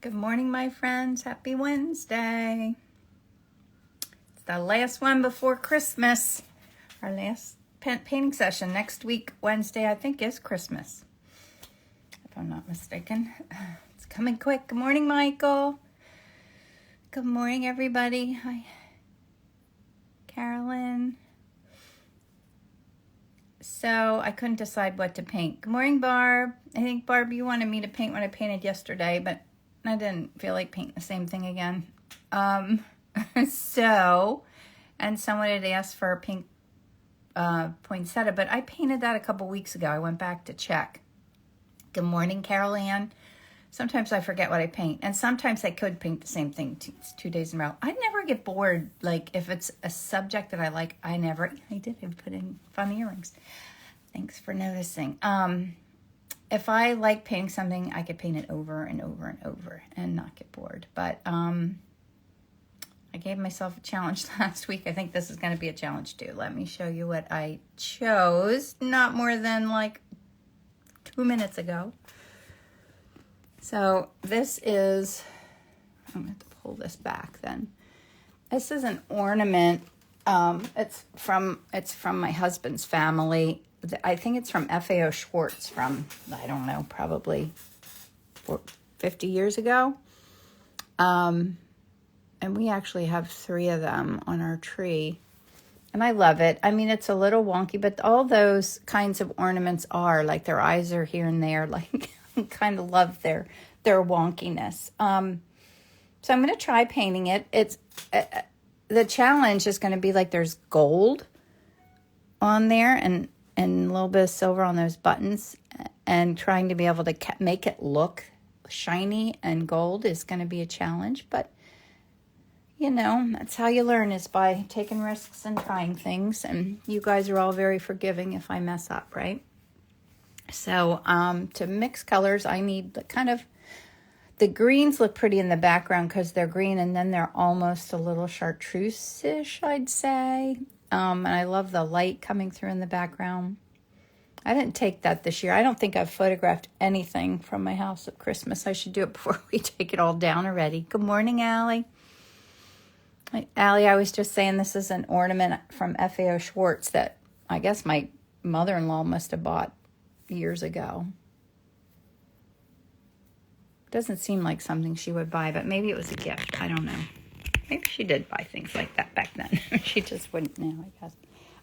Good morning, my friends. Happy Wednesday. It's the last one before Christmas. Our last painting session next week, Wednesday, I think, is Christmas. If I'm not mistaken. It's coming quick. Good morning, Michael. Good morning, everybody. Hi, Carolyn. So I couldn't decide what to paint. Good morning, Barb. I think, Barb, you wanted me to paint what I painted yesterday, but I didn't feel like painting the same thing again. And someone had asked for a pink poinsettia, but I painted that a couple weeks ago. I went back to check. Good morning, Carol Ann. Sometimes I forget what I paint, and sometimes I could paint the same thing two days in a row. I never get bored. Like, if it's a subject that I like, I did put in fun earrings. Thanks for noticing. If I like painting something, I could paint it over and over and over and not get bored. But I gave myself a challenge last week. I think this is going to be a challenge too. Let me show you what I chose not more than like 2 minutes ago. So this is, I'm going to have to pull this back then. This is an ornament. It's from my husband's family. I think it's from FAO Schwartz from, I don't know, probably 50 years ago. And we actually have 3 of them on our tree. And I love it. I mean, it's a little wonky, but all those kinds of ornaments are, like their eyes are here and there. Like, I kind of love their wonkiness. So I'm going to try painting it. It's the challenge is going to be like there's gold on there and a little bit of silver on those buttons, and trying to be able to make it look shiny and gold is going to be a challenge. But, you know, that's how you learn, is by taking risks and trying things. And you guys are all very forgiving if I mess up, right? So to mix colors, I need the greens look pretty in the background because they're green, and then they're almost a little chartreuse-ish, I'd say. And I love the light coming through in the background. I didn't take that this year. I don't think I've photographed anything from my house at Christmas. I should do it before we take it all down already. Good morning, Allie. Allie, I was just saying this is an ornament from FAO Schwartz that I guess my mother-in-law must have bought years ago. Doesn't seem like something she would buy, but maybe it was a gift. I don't know. Maybe she did buy things like that back then. She just wouldn't now, I guess.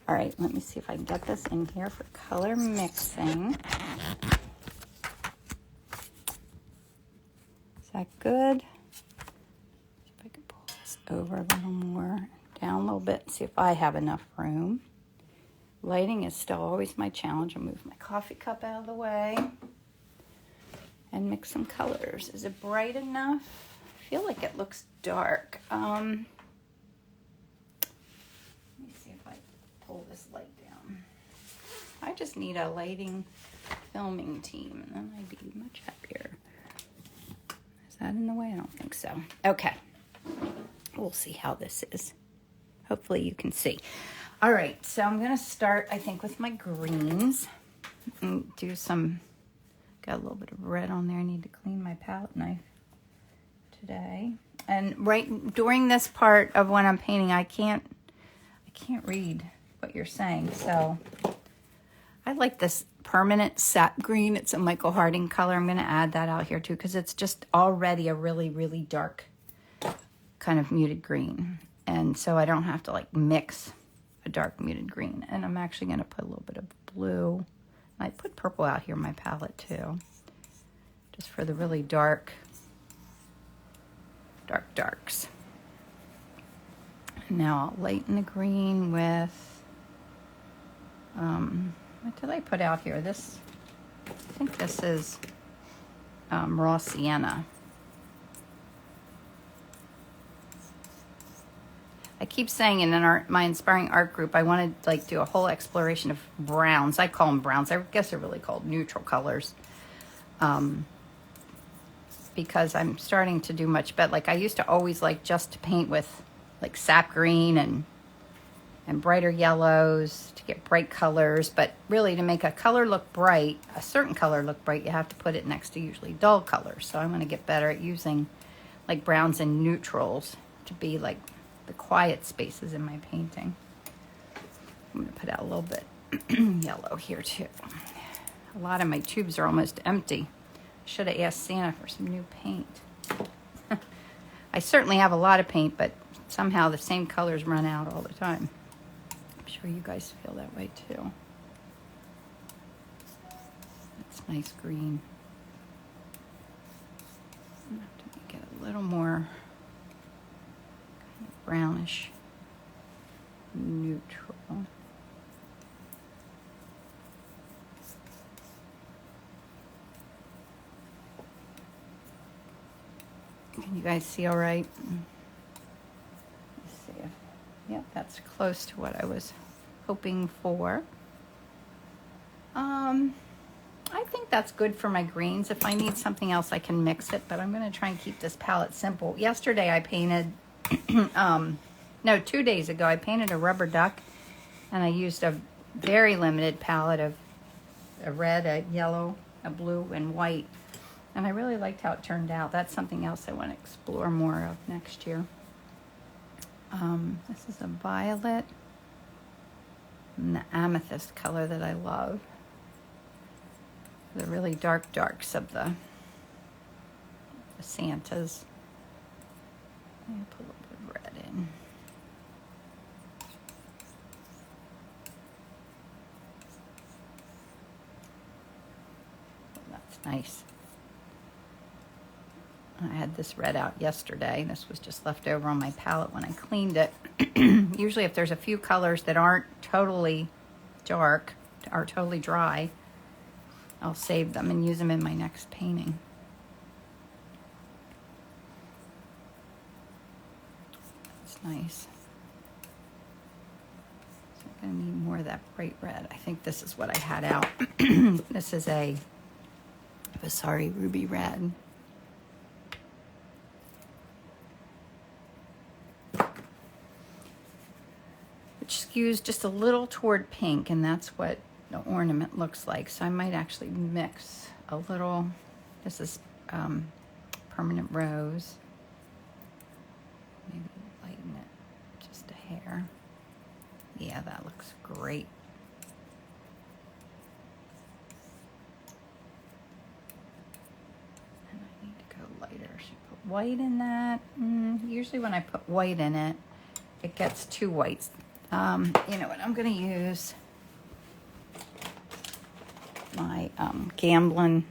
All right, let me see if I can get this in here for color mixing. Is that good? See if I can pull this over a little more, down a little bit, see if I have enough room. Lighting is still always my challenge. I'll move my coffee cup out of the way and mix some colors. Is it bright enough? I feel like it looks dark. Let me see if I pull this light down. I just need a lighting filming team, and then I'd be much happier. Is that in the way? I don't think so. Okay. We'll see how this is. Hopefully you can see. All right, so I'm going to start, I think, with my greens. And do some, got a little bit of red on there. I need to clean my palette knife today. And right during this part of when I'm painting, I can't read what you're saying. So I like this permanent sap green. It's a Michael Harding color. I'm going to add that out here too, because it's just already a really, really dark kind of muted green. And so I don't have to like mix a dark muted green. And I'm actually going to put a little bit of blue. I put purple out here in my palette too, just for the really darks. And now I'll lighten the green with, what did I put out here? This, I think this is raw sienna. I keep saying in my inspiring art group, I want to like do a whole exploration of browns. I call them browns. I guess they're really called neutral colors. Because I'm starting to do much better. Like I used to always like just to paint with like sap green and and brighter yellows to get bright colors. But really, to make a color look bright, a certain color look bright, you have to put it next to usually dull colors. So I'm going to get better at using like browns and neutrals to be like the quiet spaces in my painting. I'm going to put out a little bit yellow here too. A lot of my tubes are almost empty. Should have asked Santa for some new paint. I certainly have a lot of paint, but somehow the same colors run out all the time. I'm sure you guys feel that way too. That's nice green. I'm going to have to make it a little more kind of brownish neutral. Can you guys see all right? Let's see if, yep, that's close to what I was hoping for. I think that's good for my greens. If I need something else, I can mix it, but I'm going to try and keep this palette simple. Yesterday I painted, no, 2 days ago, I painted a rubber duck, and I used a very limited palette of a red, a yellow, a blue, and white. And I really liked how it turned out. That's something else I want to explore more of next year. This is a violet and the amethyst color that I love. The really dark darks of the Santas. I'm going to put a little bit of red in. Oh, that's nice. I had this red out yesterday. This was just left over on my palette when I cleaned it. Usually if there's a few colors that aren't totally dark or totally dry, I'll save them and use them in my next painting. That's nice. So I'm going to need more of that bright red. I think this is what I had out. This is a Vasari Ruby Red. Skews just a little toward pink, and that's what the ornament looks like. So I might actually mix a little. This is permanent rose. Maybe lighten it just a hair. Yeah, that looks great. And I need to go lighter. Should I put white in that? Usually when I put white in it, it gets too white. You know what, I'm going to use my Gamblin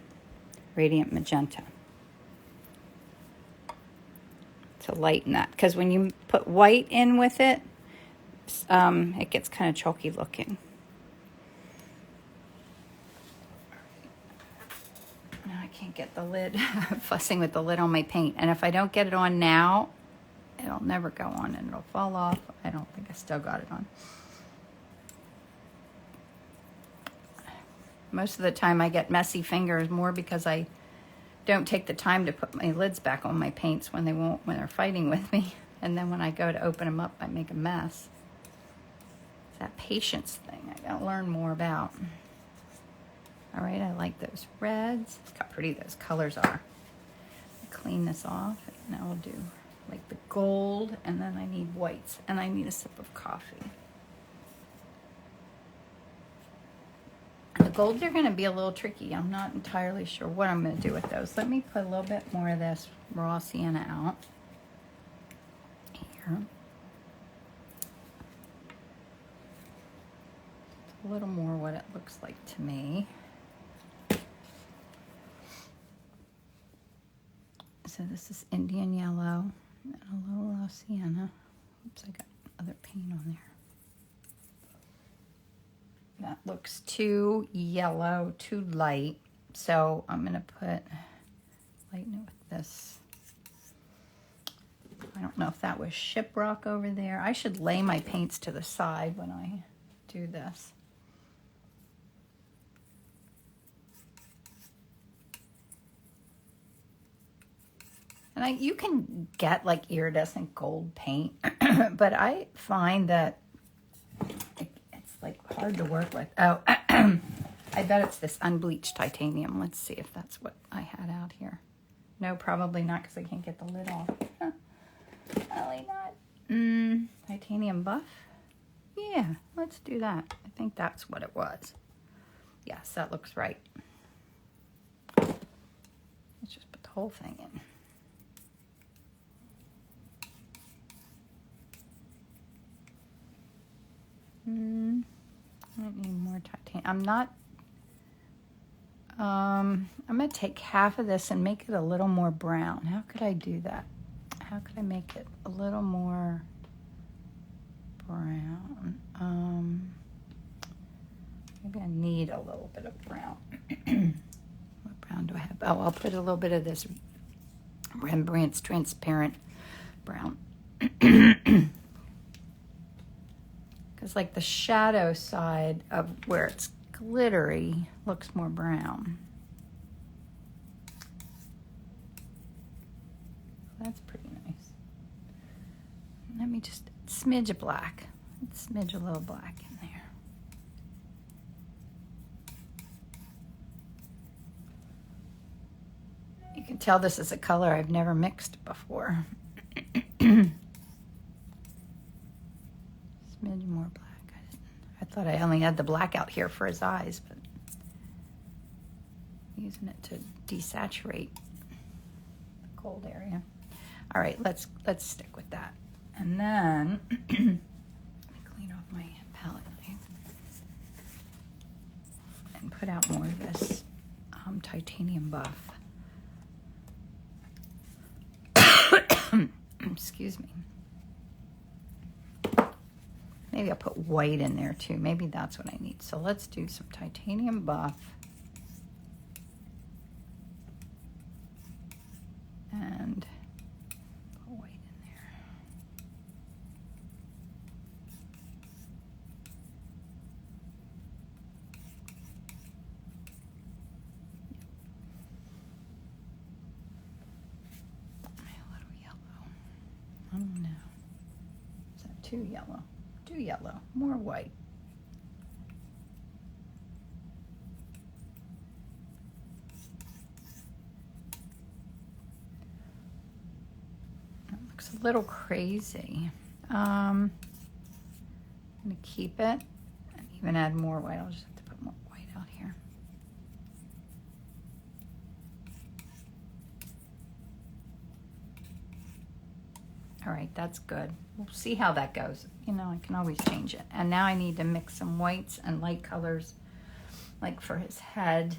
Radiant Magenta to lighten that. Because when you put white in with it, it gets kind of chalky looking. Now I can't get the lid, fussing with the lid on my paint. And if I don't get it on now, it'll never go on and it'll fall off. I don't think I still got it on. Most of the time I get messy fingers more because I don't take the time to put my lids back on my paints when they're fighting with me. And then when I go to open them up, I make a mess. It's that patience thing I gotta learn more about. All right, I like those reds. Look how pretty those colors are. Clean this off. Now we'll do like the gold, and then I need whites, and I need a sip of coffee. The golds are going to be a little tricky. I'm not entirely sure what I'm going to do with those. Let me put a little bit more of this raw sienna out here. It's a little more what it looks like to me. So this is Indian yellow. And a little raw sienna. Oops, I got other paint on there. That looks too yellow, too light. So I'm going to lighten it with this. I don't know if that was shiprock over there. I should lay my paints to the side when I do this. And you can get like iridescent gold paint, but I find that like hard to work with. Oh, I bet it's this unbleached titanium. Let's see if that's what I had out here. No, probably not because I can't get the lid off. Probably not. Titanium buff? Yeah, let's do that. I think that's what it was. Yes, that looks right. Let's just put the whole thing in. I need more titanium. I'm going to take half of this and make it a little more brown. How could I do that? How could I make it a little more brown? Maybe I need a little bit of brown. What brown do I have? Oh, I'll put a little bit of this Rembrandt's transparent brown. Because like the shadow side of where it's glittery looks more brown. That's pretty nice. Let me just smidge of black. Let's smidge a little black in there. You can tell this is a color I've never mixed before. Smidge more black. I thought I only had the black out here for his eyes, but I'm using it to desaturate the cold area. All right, let's stick with that. And then let me clean off my palette knife and put out more of this titanium buff. Excuse me. Maybe I'll put white in there too. Maybe that's what I need. So let's do some titanium buff. And put white in there. A little yellow. I don't know. Is that too yellow? Too yellow. More white. That looks a little crazy. I'm going to keep it and even add more white. I'll just have to put more white out here. All right, that's good. We'll see how that goes. You know, I can always change it. And now I need to mix some whites and light colors, like for his head,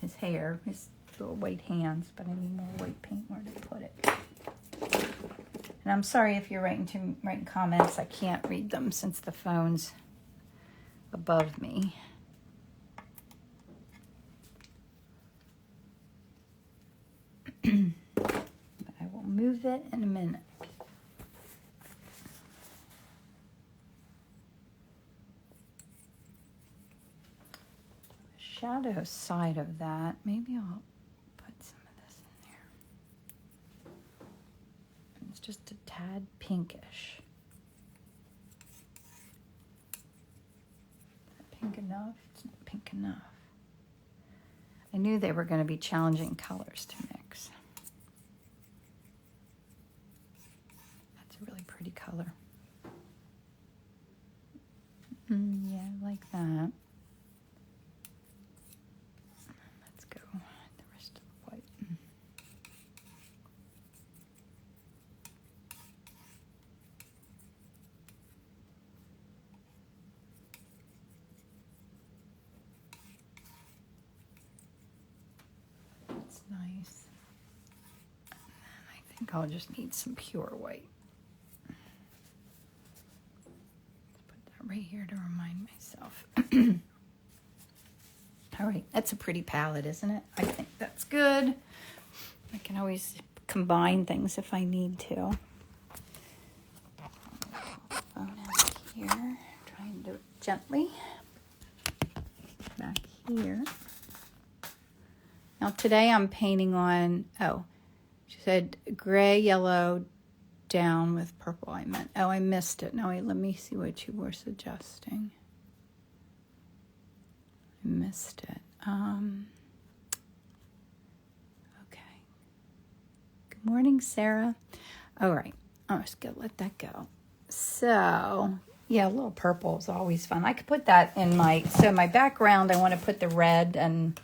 his hair, his little white hands, but I need more white paint where to put it. And I'm sorry if you're writing comments. I can't read them since the phone's above me. But I will move it in a minute. Shadow side of that, maybe I'll put some of this in there. It's just a tad pinkish. Is that pink enough? It's not pink enough. I knew they were going to be challenging colors to mix. That's a really pretty color. Yeah, I like that. Let's go the rest of the white. That's nice. And I think I'll just need some pure white. Right here to remind myself. All right, that's a pretty palette, isn't it? I think that's good. I can always combine things if I need to. Phone out here. Try and do it gently. Back here. Now today I'm painting on, she said gray, yellow, down with purple. I missed it. Now let me see what you were suggesting. I missed it. Okay. Good morning, Sarah. All right. I'm just going to let that go. So, yeah, a little purple is always fun. I could put that in my background, I want to put the red and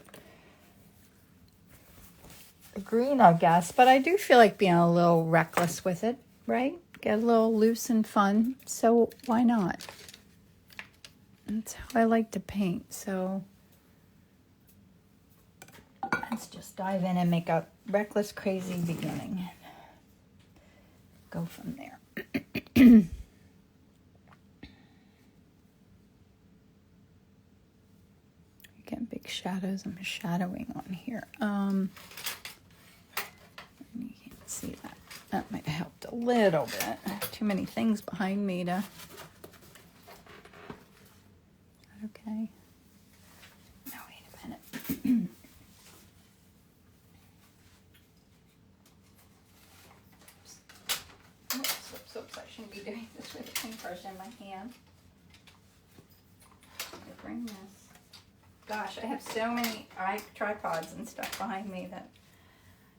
the green, I guess. But I do feel like being a little reckless with it, right? Get a little loose and fun. So why not? That's how I like to paint. So let's just dive in and make a reckless, crazy beginning. Go from there. Getting big shadows. I'm shadowing on here. You can't see that. That might have helped a little bit. Too many things behind me to. Okay. Now wait a minute. Oops, I shouldn't be doing this with a paintbrush in my hand. Bring this. Gosh, I have so many tripods and stuff behind me that.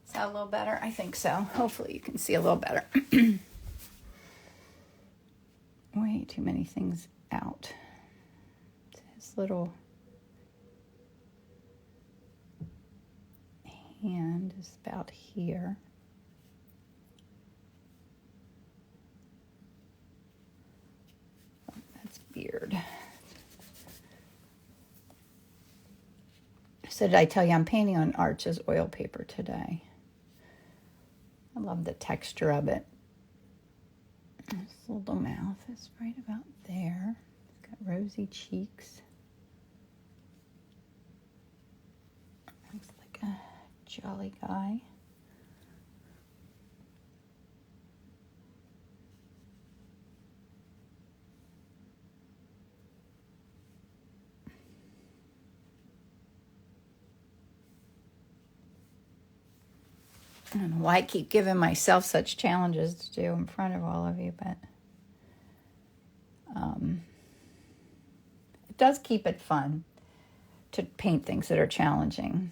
Is that a little better? I think so. Hopefully you can see a little better. Way too many things out. His little hand is about here. Oh, that's beard. So did I tell you I'm painting on Arches oil paper today? I love the texture of it. His little mouth is right about there. He's got rosy cheeks. Looks like a jolly guy. I don't know why I keep giving myself such challenges to do in front of all of you, but it does keep it fun to paint things that are challenging.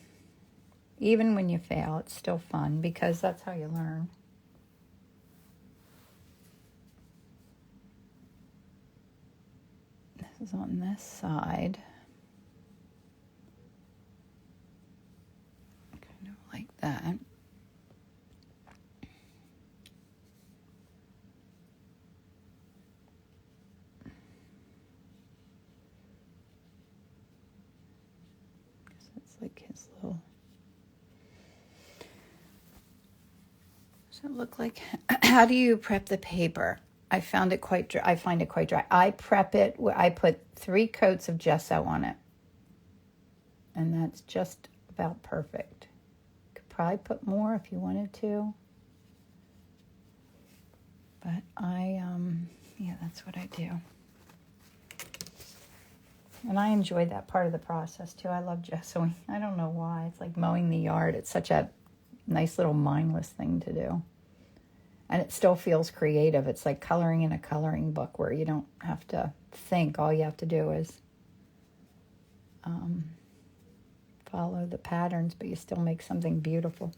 Even when you fail, it's still fun because that's how you learn. This is on this side. Kind of like that. Like his little. Does it look like? How do you prep the paper? I find it quite dry. I prep it. I put 3 coats of gesso on it, and that's just about perfect. Could probably put more if you wanted to, but yeah, that's what I do. And I enjoyed that part of the process, too. I love gessoing. I don't know why. It's like mowing the yard. It's such a nice little mindless thing to do. And it still feels creative. It's like coloring in a coloring book where you don't have to think. All you have to do is follow the patterns, but you still make something beautiful.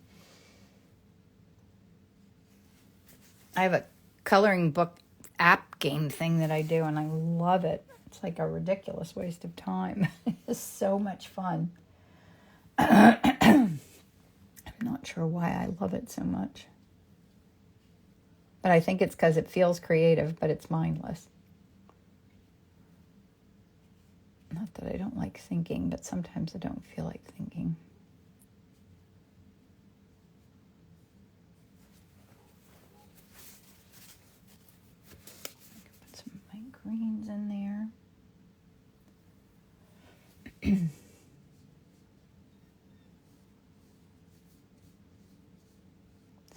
I have a coloring book app game thing that I do, and I love it. It's like a ridiculous waste of time. It's so much fun. I'm not sure why I love it so much. But I think it's because it feels creative, but it's mindless. Not that I don't like thinking, but sometimes I don't feel like thinking. I can put some of my greens in there.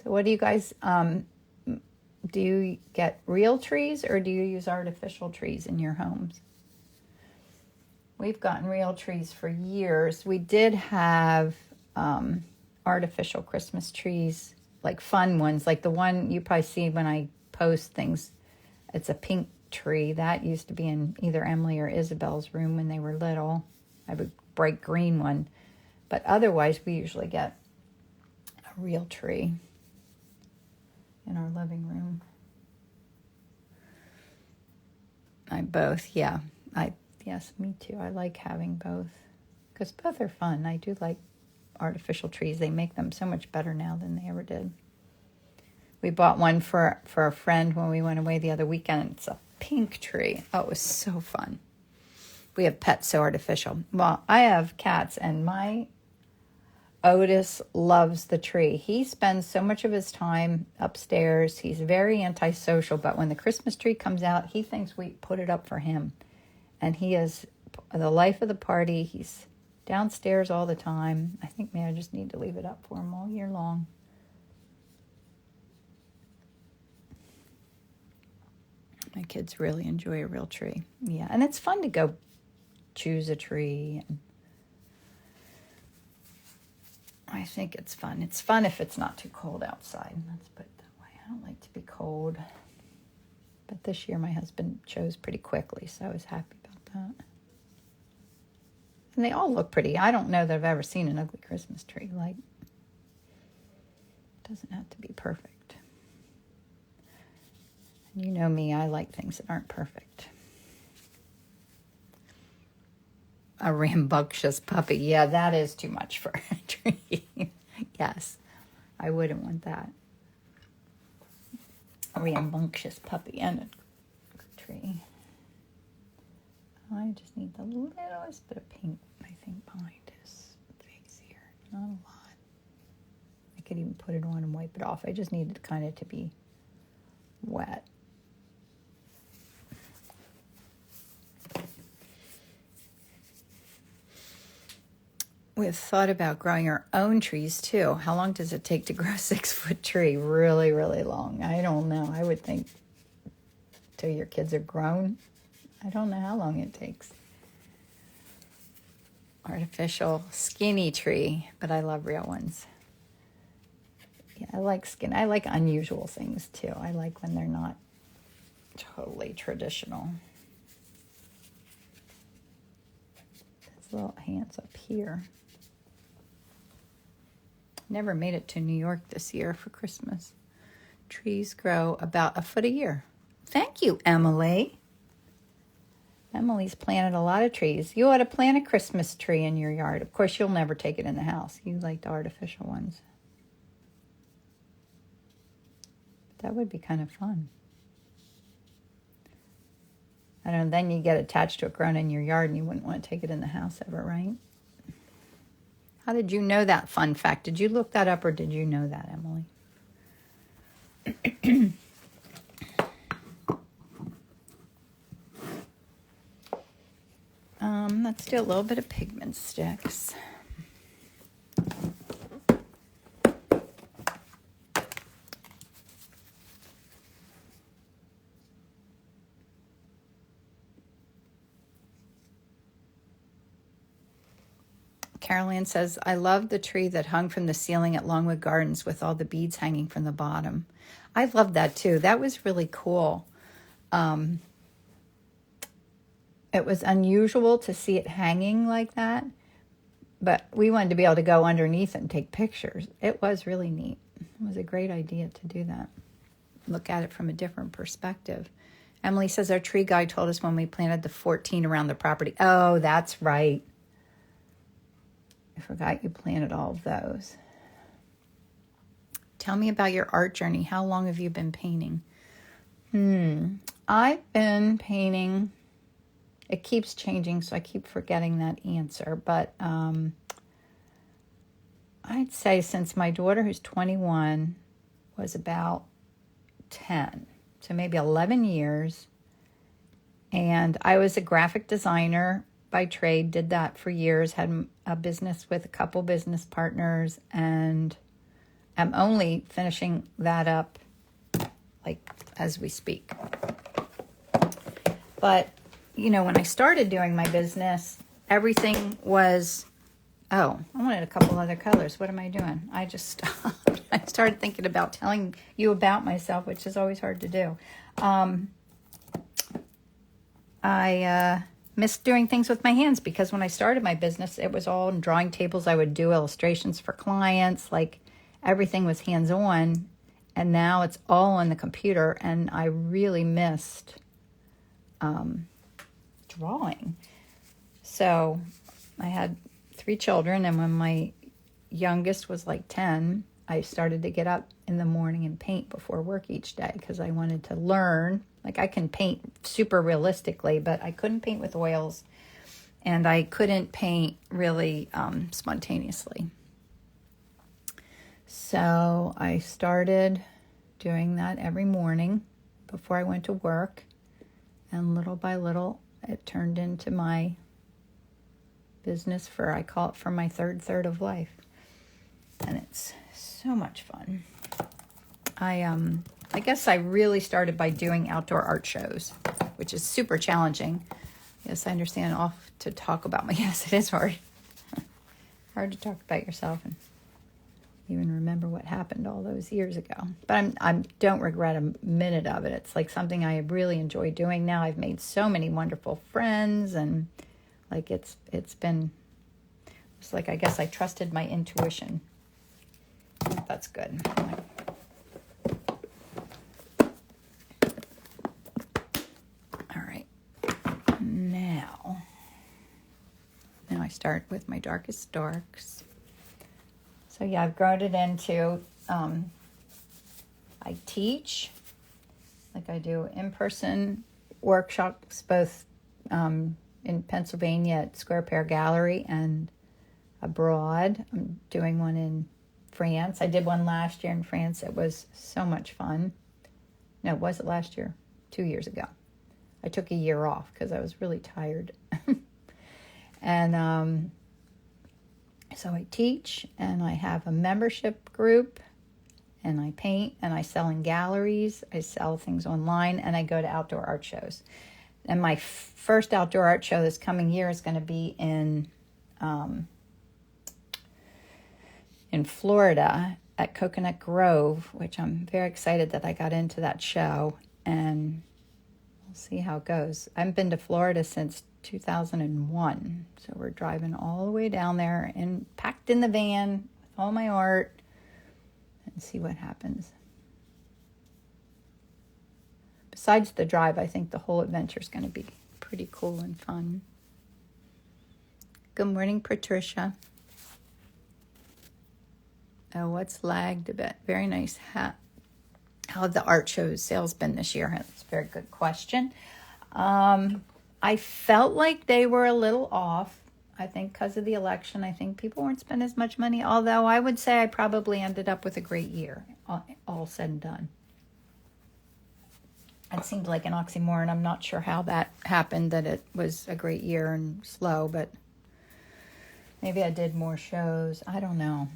So what do you guys, do you get real trees or do you use artificial trees in your homes? We've gotten real trees for years. We did have artificial Christmas trees like fun ones, like the one you probably see when I post things. It's a pink tree. That used to be in either Emily or Isabel's room when they were little. I have a bright green one. But otherwise, we usually get a real tree in our living room. Yes, me too. I like having both because both are fun. I do like artificial trees. They make them so much better now than they ever did. We bought one for a friend when we went away the other weekend. It's a pink tree. Oh, it was so fun. We have pets so artificial. Well, I have cats, and my Otis loves the tree. He spends so much of his time upstairs. He's very antisocial, but when the Christmas tree comes out, he thinks we put it up for him. And he is the life of the party. He's downstairs all the time. I think maybe I just need to leave it up for him all year long. My kids really enjoy a real tree. Yeah, and it's fun to go choose a tree. I think it's fun. It's fun if it's not too cold outside. Let's put it that way. I don't like to be cold. But this year my husband chose pretty quickly, so I was happy about that. And they all look pretty. I don't know that I've ever seen an ugly Christmas tree. Like, it doesn't have to be perfect. And you know me, I like things that aren't perfect. A rambunctious puppy. Yeah, that is too much for a tree. Yes, I wouldn't want that. A rambunctious puppy and a tree. I just need the littlest bit of pink, I think, behind his face here. Not a lot. I could even put it on and wipe it off. I just needed kind of to be wet. We've thought about growing our own trees too. How long does it take to grow a 6-foot tree? Really, really long. I don't know. I would think till your kids are grown. I don't know how long it takes. Artificial skinny tree, but I love real ones. Yeah, I like unusual things too. I like when they're not totally traditional. His little hands up here. Never made it to New York this year for Christmas. Trees grow about a foot a year. Thank you, Emily. Emily's planted a lot of trees. You ought to plant a Christmas tree in your yard. Of course, you'll never take it in the house. You like the artificial ones. That would be kind of fun. I don't know, then you get attached to it growing in your yard and you wouldn't want to take it in the house ever, right? How did you know that fun fact? Did you look that up or did you know that, Emily? Let's do a little bit of pigment sticks. Carolyn says, I love the tree that hung from the ceiling at Longwood Gardens with all the beads hanging from the bottom. I love that too. That was really cool. It was unusual to see it hanging like that, but we wanted to be able to go underneath and take pictures. It was really neat. It was a great idea to do that. Look at it from a different perspective. Emily says, our tree guy told us when we planted the 14 around the property. Oh, that's right. I forgot you planted all of those. Tell me about your art journey. How long have you been painting? I've been painting. It keeps changing, so I keep forgetting that answer. But I'd say since my daughter, who's 21, was about 10. So maybe 11 years. And I was a graphic designer by trade, did that for years, had a business with a couple business partners, and I'm only finishing that up like as we speak. But, you know, when I started doing my business, everything was, I wanted a couple other colors. What am I doing? I just stopped. I started thinking about telling you about myself, which is always hard to do. I miss doing things with my hands because when I started my business, it was all on drawing tables. I would do illustrations for clients, like everything was hands-on, and now it's all on the computer, and I really missed drawing. So I had 3 children, and when my youngest was like 10, I started to get up in the morning and paint before work each day because I wanted to learn. Like, I can paint super realistically, but I couldn't paint with oils, and I couldn't paint really spontaneously. So I started doing that every morning before I went to work, and little by little it turned into my business I call it for my third of life. And it's so much fun. I guess I really started by doing outdoor art shows, which is super challenging. Yes, I understand. Off to talk about my, yes, it is hard. Hard to talk about yourself and even remember what happened all those years ago. But I don't regret a minute of it. It's like something I really enjoy doing now. I've made so many wonderful friends, and like it's like, I guess I trusted my intuition. That's good. All right. Now I start with my darkest darks. So yeah, I've grown it into, I teach, like I do in-person workshops, both in Pennsylvania at Square Pear Gallery and abroad. I'm doing one in France. I did one last year in France. It was so much fun. No, was it last year? 2 years ago. I took a year off because I was really tired. And so I teach, and I have a membership group, and I paint, and I sell in galleries. I sell things online, and I go to outdoor art shows. And my first outdoor art show this coming year is going to be in Florida at Coconut Grove, which I'm very excited that I got into that show, and we'll see how it goes. I haven't been to Florida since 2001, so we're driving all the way down there and packed in the van with all my art and see what happens. Besides the drive, I think the whole adventure is going to be pretty cool and fun. Good morning, Patricia. Oh, what's lagged a bit? Very nice hat. How have the art show sales been this year? That's a very good question. I felt like they were a little off. I think because of the election, I think people weren't spending as much money, although I would say I probably ended up with a great year, all said and done. It seemed like an oxymoron. I'm not sure how that happened, that it was a great year and slow, but maybe I did more shows. I don't know.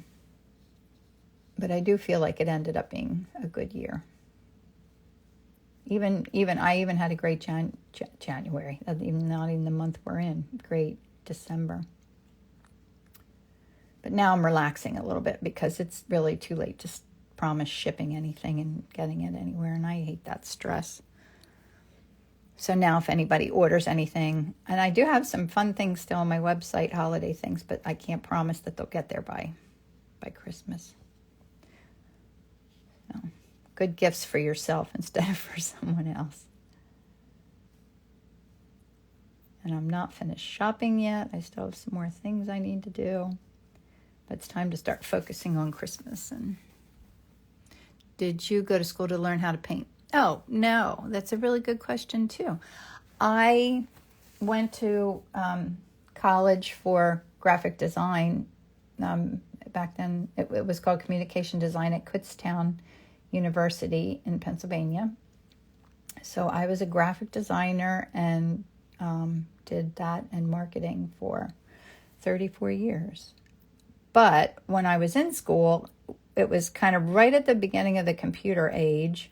But I do feel like it ended up being a good year. I even had a great January, not even the month we're in. Great December. But now I'm relaxing a little bit because it's really too late to promise shipping anything and getting it anywhere, and I hate that stress. So now if anybody orders anything, and I do have some fun things still on my website, holiday things, but I can't promise that they'll get there by Christmas. So, good gifts for yourself instead of for someone else. And I'm not finished shopping yet. I still have some more things I need to do. But it's time to start focusing on Christmas. And did you go to school to learn how to paint? Oh, no. That's a really good question, too. I went to college for graphic design. Back then, it was called communication design at Kutztown University in Pennsylvania. So I was a graphic designer and did that and marketing for 34 years. But when I was in school, it was kind of right at the beginning of the computer age.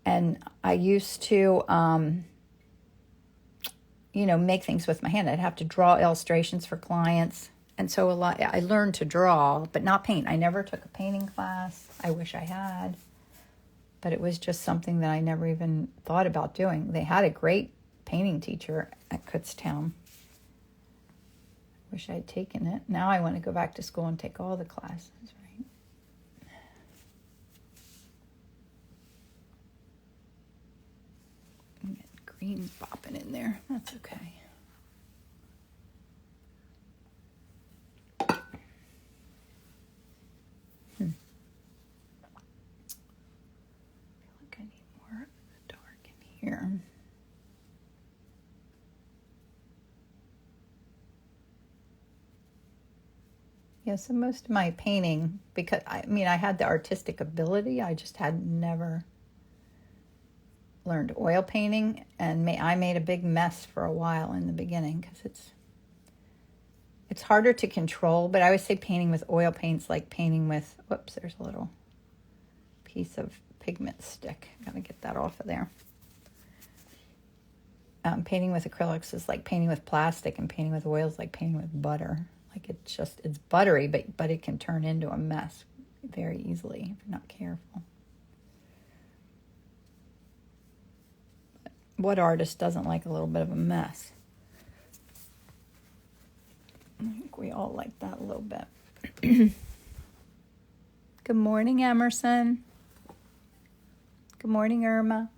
And I used to, make things with my hand. I'd have to draw illustrations for clients. And so I learned to draw, but not paint. I never took a painting class. I wish I had. But it was just something that I never even thought about doing. They had a great painting teacher at Kutztown. Wish I'd taken it. Now I want to go back to school and take all the classes, right? Get green bopping in there. That's okay. Here. Yeah, so most of my painting, because I had the artistic ability, I just had never learned oil painting, and I made a big mess for a while in the beginning because it's harder to control. But I always say painting with oil paints like painting with, whoops, there's a little piece of pigment stick. Gotta get that off of there. Painting with acrylics is like painting with plastic, and painting with oils like painting with butter. Like it's buttery, but it can turn into a mess very easily if you're not careful. But what artist doesn't like a little bit of a mess? I think we all like that a little bit. Good morning, Emerson. Good morning, Irma.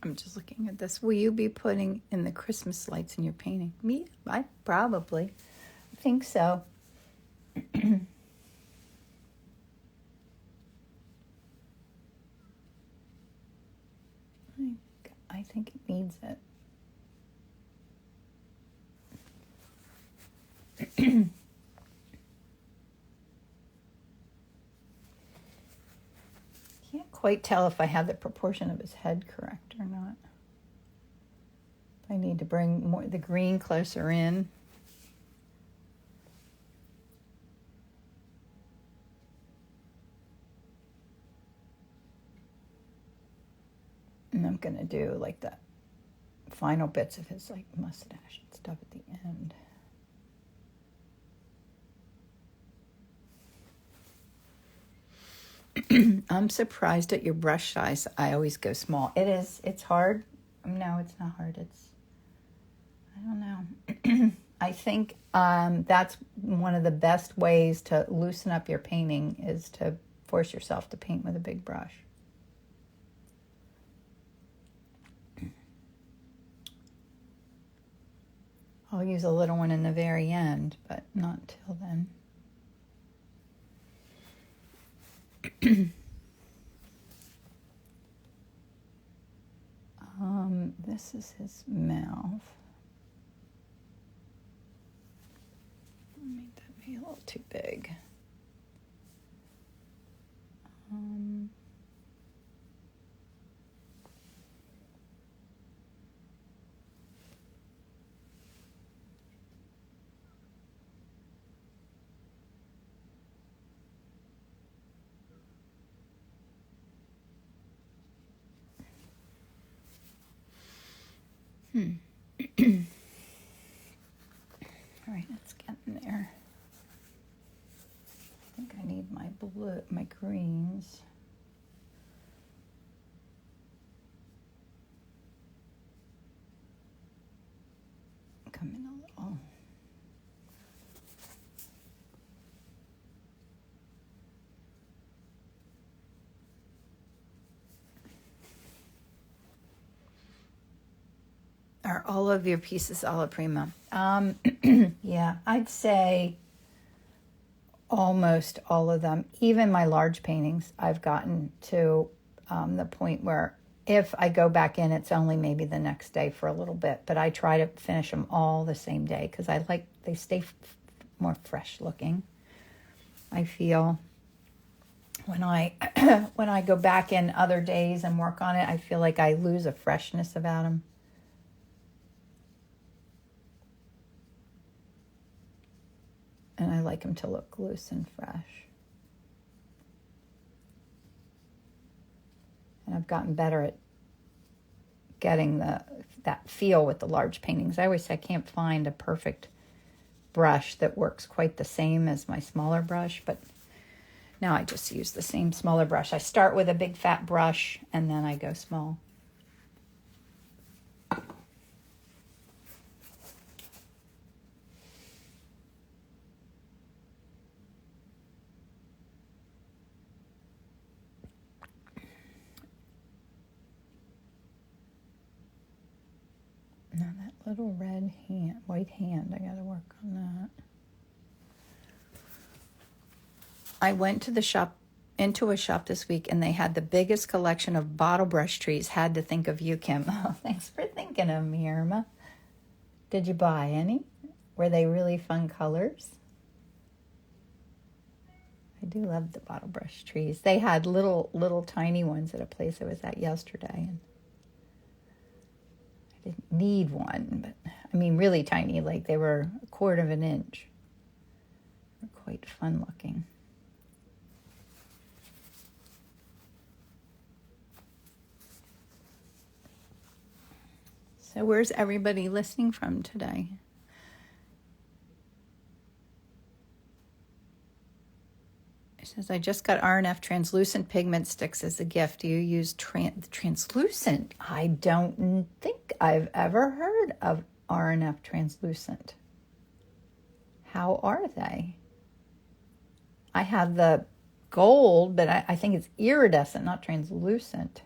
I'm just looking at this. Will you be putting in the Christmas lights in your painting? Me? I probably. I think so. I think it needs it. Can't quite tell if I have the proportion of his head correct or not. I need to bring the green closer in. And I'm going to do like the final bits of his like mustache and stuff at the end. I'm surprised at your brush size. I always go small. It's hard. No, it's not hard. I don't know. I think that's one of the best ways to loosen up your painting is to force yourself to paint with a big brush. I'll use a little one in the very end, but not till then. This is his mouth. I'll make that be a little too big. All right, it's getting there. I think I need my greens. Come in a little. Are all of your pieces alla prima? Yeah, I'd say almost all of them. Even my large paintings, I've gotten to the point where If I go back in, it's only maybe the next day for a little bit, but I try to finish them all the same day because I like they stay more fresh looking. I feel when I when I go back in other days and work on it, I feel like I lose a freshness about them. And I like them to look loose and fresh. And I've gotten better at getting that feel with the large paintings. I always say I can't find a perfect brush that works quite the same as my smaller brush, but now I just use the same smaller brush. I start with a big fat brush and then I go small. Now that little white hand, I gotta work on that. I went to into a shop this week and they had the biggest collection of bottle brush trees. Had to think of you, Kim. Oh, thanks for thinking of me, Irma. Did you buy any? Were they really fun colors? I do love the bottle brush trees. They had little tiny ones at a place I was at yesterday. And I didn't need one, but I mean really tiny, like they were a quarter of an inch. They're quite fun looking. So where's everybody listening from today? It says, I just got R&F translucent pigment sticks as a gift. Do you use translucent? I don't think I've ever heard of R&F translucent. How are they? I have the gold, but I think it's iridescent, not translucent.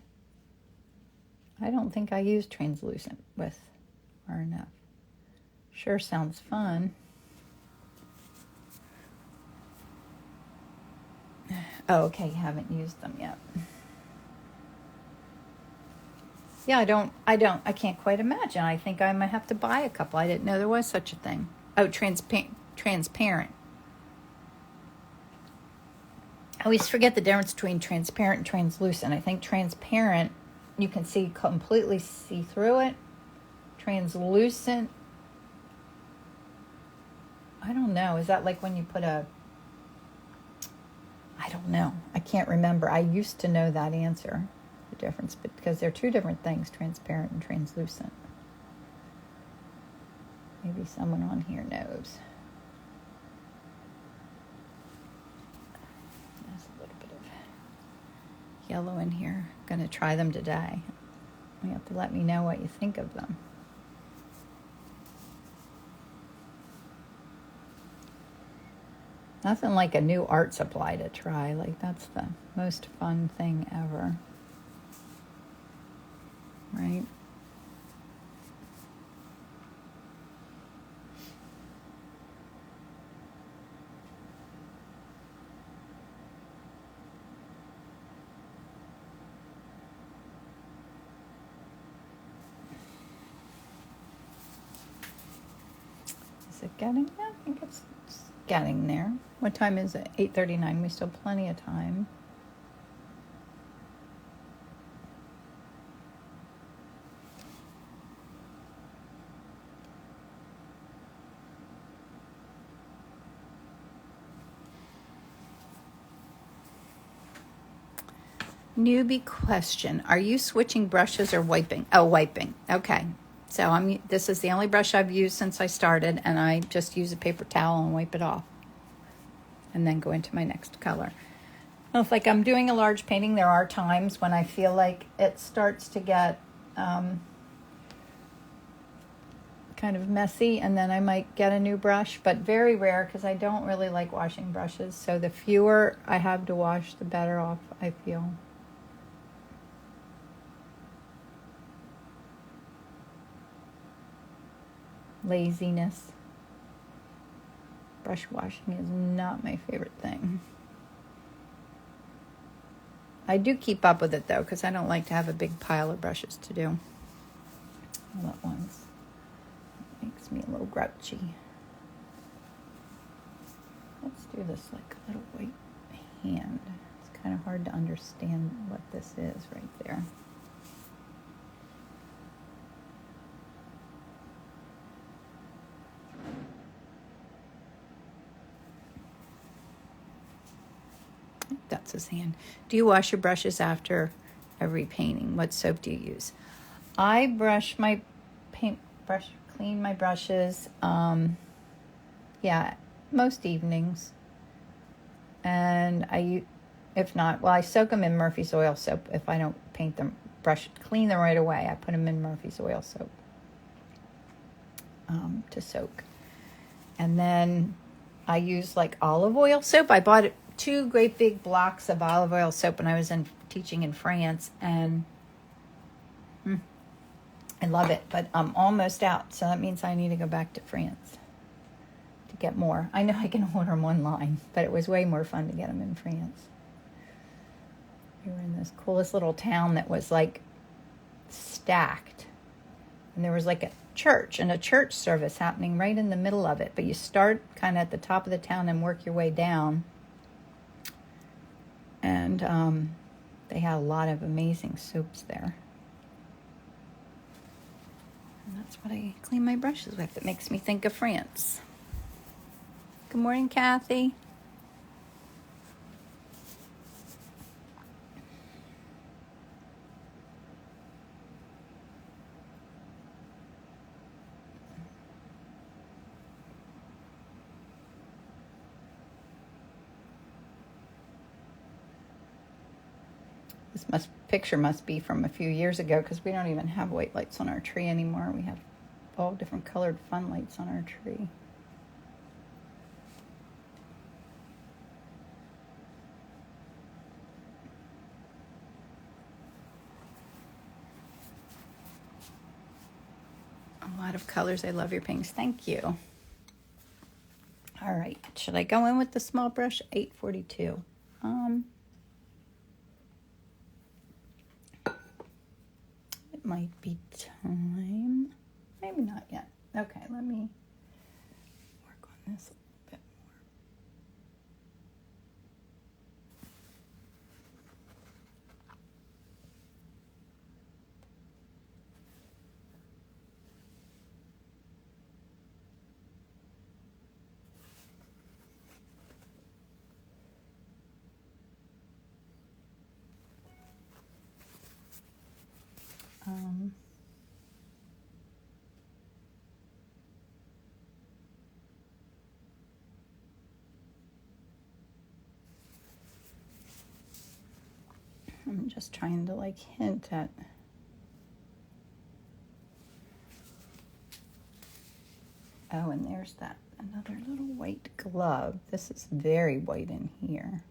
I don't think I use translucent with R&F. Sure sounds fun. Oh, okay, haven't used them yet. Yeah, I can't quite imagine. I think I might have to buy a couple. I didn't know there was such a thing. Oh, transparent. I always forget the difference between transparent and translucent. I think transparent, you can completely see through it. Translucent, I don't know. Is that like when you put I don't know. I can't remember. I used to know that answer, the difference, but because they're two different things, transparent and translucent. Maybe someone on here knows. There's a little bit of yellow in here. I'm going to try them today. You have to let me know what you think of them. Nothing like a new art supply to try. Like, that's the most fun thing ever. Right? Is it getting there? I think it's getting there. What time is it? 8:39. We still have plenty of time. Newbie question. Are you switching brushes or wiping? Oh, wiping. Okay. So this is the only brush I've used since I started, and I just use a paper towel and wipe it off. And then go into my next color. Well, if I'm doing a large painting, there are times when I feel like it starts to get kind of messy, and then I might get a new brush, but very rare because I don't really like washing brushes. So the fewer I have to wash, the better off I feel. Laziness. Brush washing is not my favorite thing. I do keep up with it though, because I don't like to have a big pile of brushes to do all at once. It makes me a little grouchy. Let's do this like a little white hand. It's kind of hard to understand what this is right there. That's his hand. Do you wash your brushes after every painting? What soap do you use? I brush my clean my brushes. Yeah, most evenings. And if not, well, I soak them in Murphy's oil soap. If I don't paint them, clean them right away, I put them in Murphy's oil soap to soak. And then I use like olive oil soap. I bought 2 great big blocks of olive oil soap when I was teaching in France, and I love it, but I'm almost out, so that means I need to go back to France to get more. I know I can order them online, but it was way more fun to get them in France. We were in this coolest little town that was like stacked, and there was like a church and a church service happening right in the middle of it, but you start kind of at the top of the town and work your way down. And they had a lot of amazing soaps there. And that's what I clean my brushes with. It makes me think of France. Good morning, Kathy. This picture must be from a few years ago, because we don't even have white lights on our tree anymore. We have all different colored fun lights on our tree. A lot of colors. I love your pinks. Thank you. All right. Should I go in with the small brush? 842. It might be time. Maybe not yet. Okay, let me work on this a little bit more. I'm just trying to like hint at and there's that another little white glove. This is very white in here.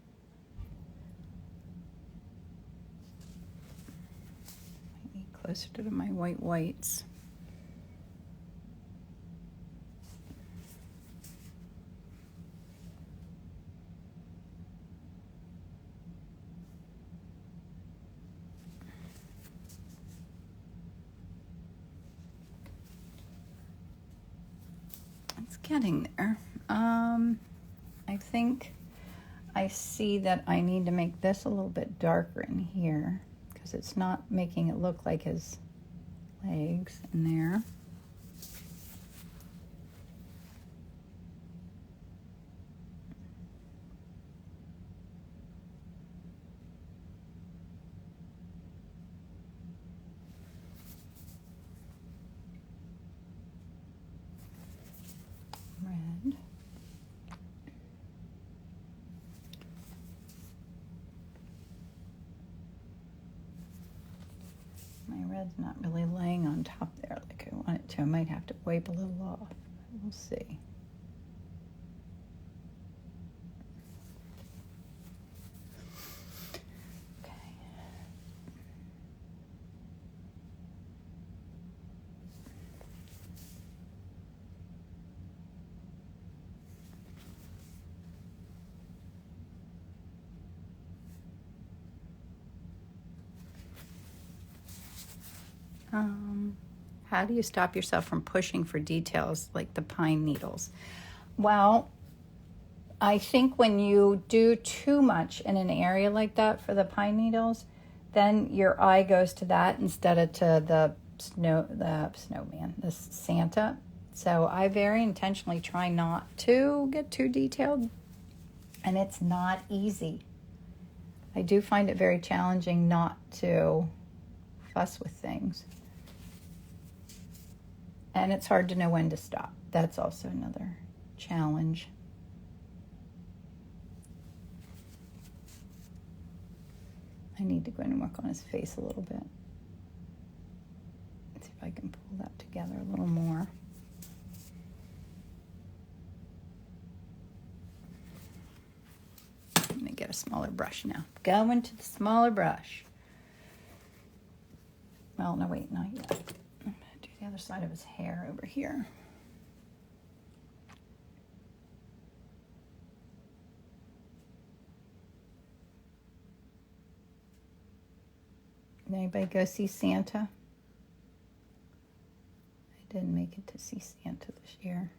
Might be closer to my whites. It's getting there. I think I see that I need to make this a little bit darker in here, because it's not making it look like his legs in there. Red. My red's not really laying on top there like I want it to. I might have to wipe a little off. We'll see. How do you stop yourself from pushing for details like the pine needles? Well, I think when you do too much in an area like that for the pine needles, then your eye goes to that instead of to the snowman, the Santa. So I very intentionally try not to get too detailed, and it's not easy. I do find it very challenging not to fuss with things. And it's hard to know when to stop. That's also another challenge. I need to go in and work on his face a little bit. Let's see if I can pull that together a little more. I'm going to get a smaller brush now. Go into the smaller brush. Well, no, wait, not yet. I'm going to do the other side of his hair over here. Anybody go see Santa? I didn't make it to see Santa this year.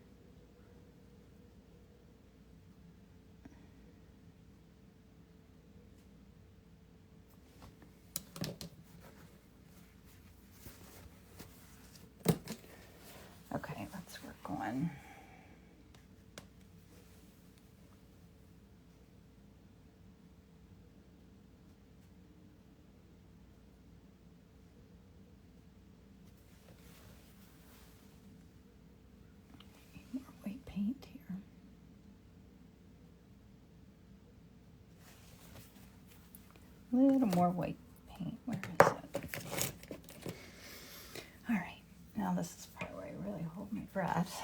Okay, let's work on. More white paint here. A little more white paint. Where is it? All right. Now this is probably where I really hold my breath.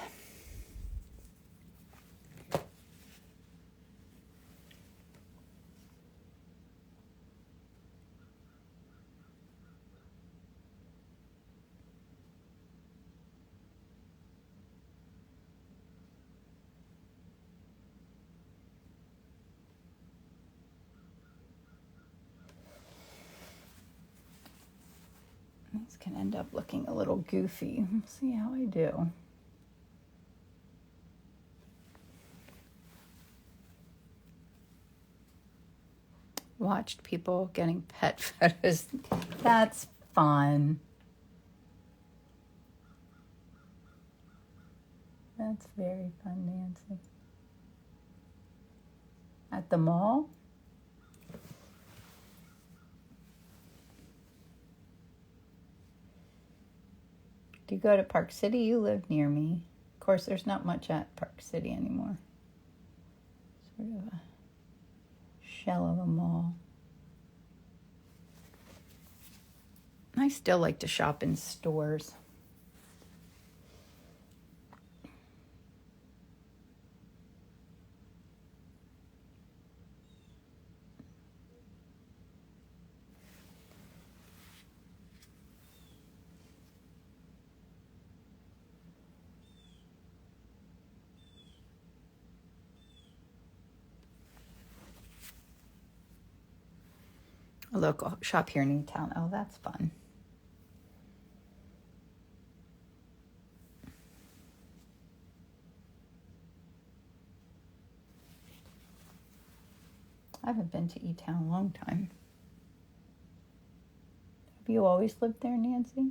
This can end up looking a little goofy. We'll see how I do. Watched people getting pet photos. That's fun. That's very fun, Nancy. At the mall? Do you go to Park City? You live near me. Of course, there's not much at Park City anymore. Sort of a shell of a mall. I still like to shop in stores. A local shop here in Newtown. Oh, that's fun. I haven't been to E-Town a long time. Have you always lived there, Nancy?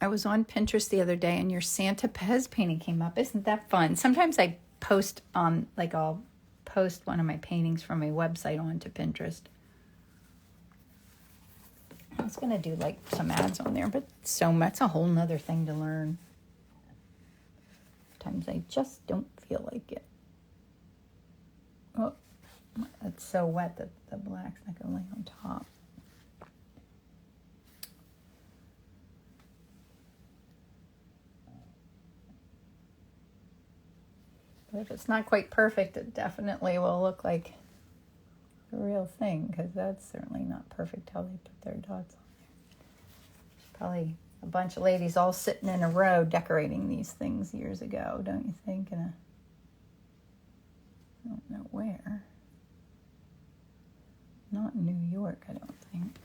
I was on Pinterest the other day and your Santa Pez painting came up. Isn't that fun? Sometimes I post on, like I'll post one of my paintings from my website onto Pinterest. I was going to do like some ads on there, but that's a whole nother thing to learn. Sometimes I just don't feel like it. Oh, it's so wet that the black's not going to lay on top. But if it's not quite perfect, it definitely will look like the real thing, because that's certainly not perfect how they put their dots on there. There's probably a bunch of ladies all sitting in a row decorating these things years ago, don't you think? I don't know where. Not in New York, I don't think.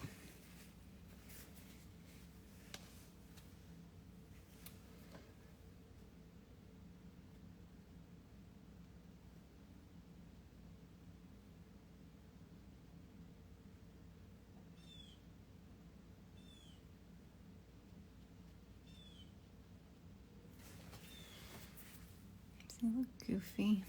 They look goofy.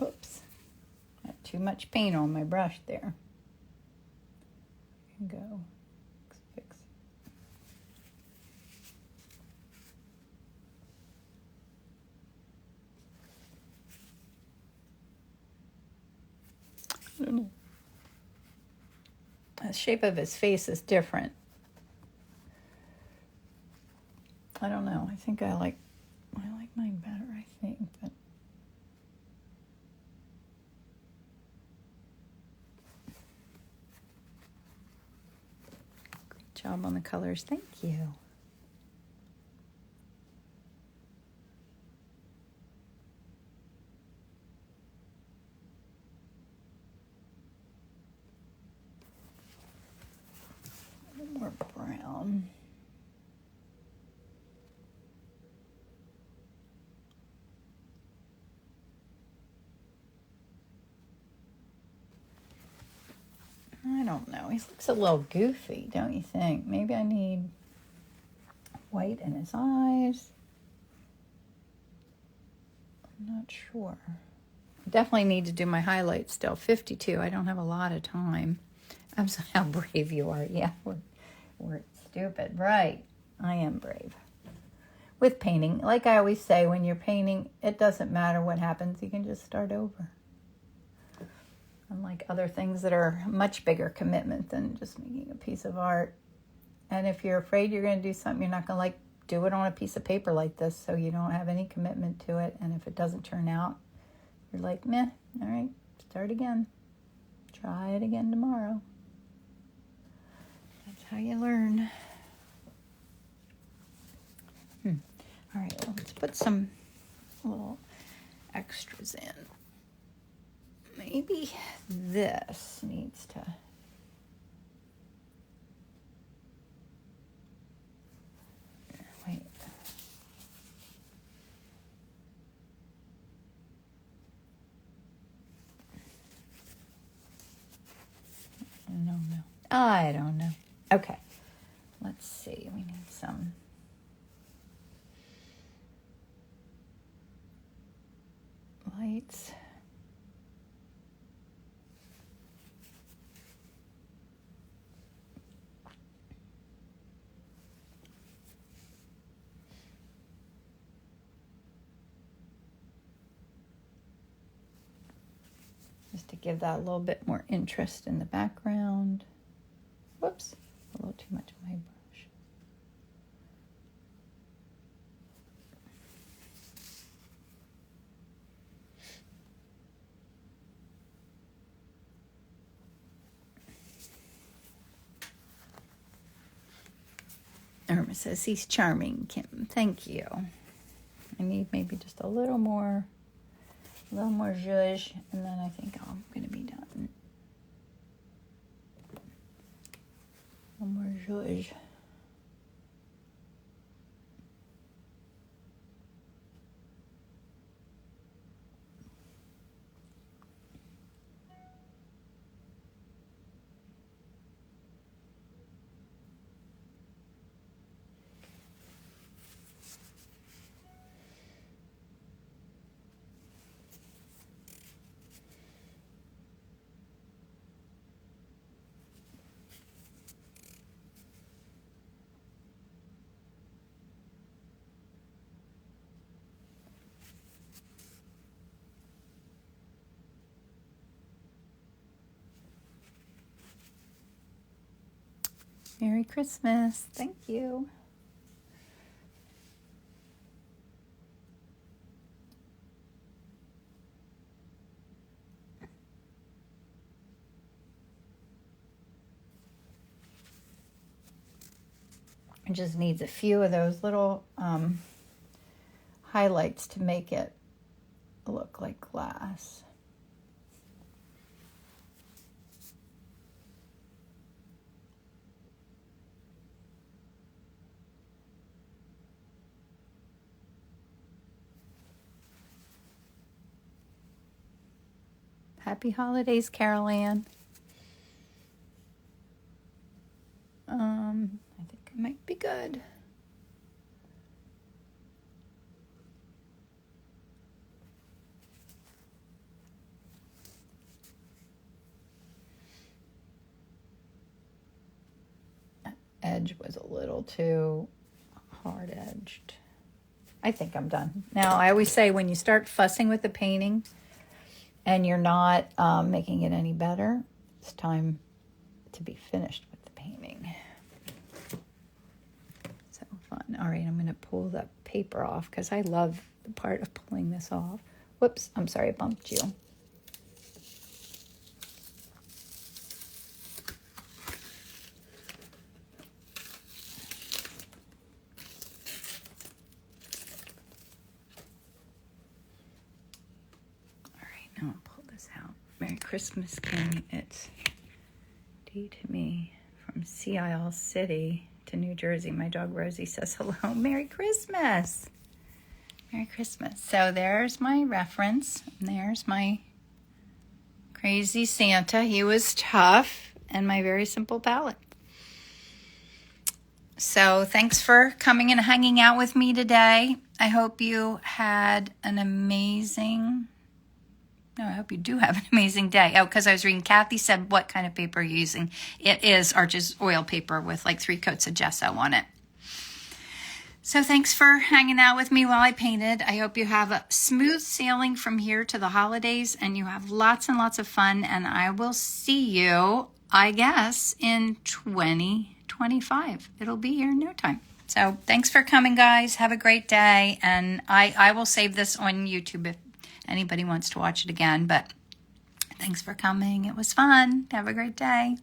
Oops. Got too much paint on my brush there. Go. Fix it. I don't know. The shape of his face is different. I don't know. I think I like mine better, I think, but great job on the colors. Thank you. A little more brown. I don't know. He looks a little goofy, don't you think? Maybe I need white in his eyes. I'm not sure. Definitely need to do my highlights still. 52. I don't have a lot of time. I'm so how brave you are. Yeah, we're stupid. Right. I am brave. With painting, like I always say, when you're painting, it doesn't matter what happens. You can just start over. Unlike other things that are much bigger commitment than just making a piece of art. And if you're afraid you're going to do something, you're not going to do it on a piece of paper like this, so you don't have any commitment to it. And if it doesn't turn out, you're like, meh, all right, start again. Try it again tomorrow. That's how you learn. All right, well, let's put some little extras in. Maybe this needs to... Wait. No. I don't know. Okay. Let's see. We need some... lights. Just to give that a little bit more interest in the background. Whoops, a little too much of my brush. Irma says he's charming, Kim. Thank you. I need maybe just a little more zhuzh, and then I think I'm going to be done. A little more zhuzh. Merry Christmas. Thank you. just needs a few of those little highlights to make it look like glass. Happy holidays, Carol Ann. I think it might be good. That edge was a little too hard edged. I think I'm done. Now, I always say when you start fussing with the painting and you're not making it any better, it's time to be finished with the painting. So fun. All right, I'm going to pull the paper off because I love the part of pulling this off. Whoops, I'm sorry, I bumped you. Now I'll pull this out. Merry Christmas, King. It's D to me from Sea Isle City to New Jersey. My dog Rosie says hello. Merry Christmas. Merry Christmas. So there's my reference. And there's my crazy Santa. He was tough. And my very simple palette. So thanks for coming and hanging out with me today. I hope you had an amazing... No, I hope you do have an amazing day. Oh, because I was reading, Kathy said, what kind of paper are you using? It is Arches oil paper with like 3 coats of gesso on it. So thanks for hanging out with me while I painted. I hope you have a smooth sailing from here to the holidays and you have lots and lots of fun. And I will see you, I guess, in 2025. It'll be here in no time. So thanks for coming, guys. Have a great day. And I will save this on YouTube if anybody wants to watch it again, but thanks for coming. It was fun. Have a great day.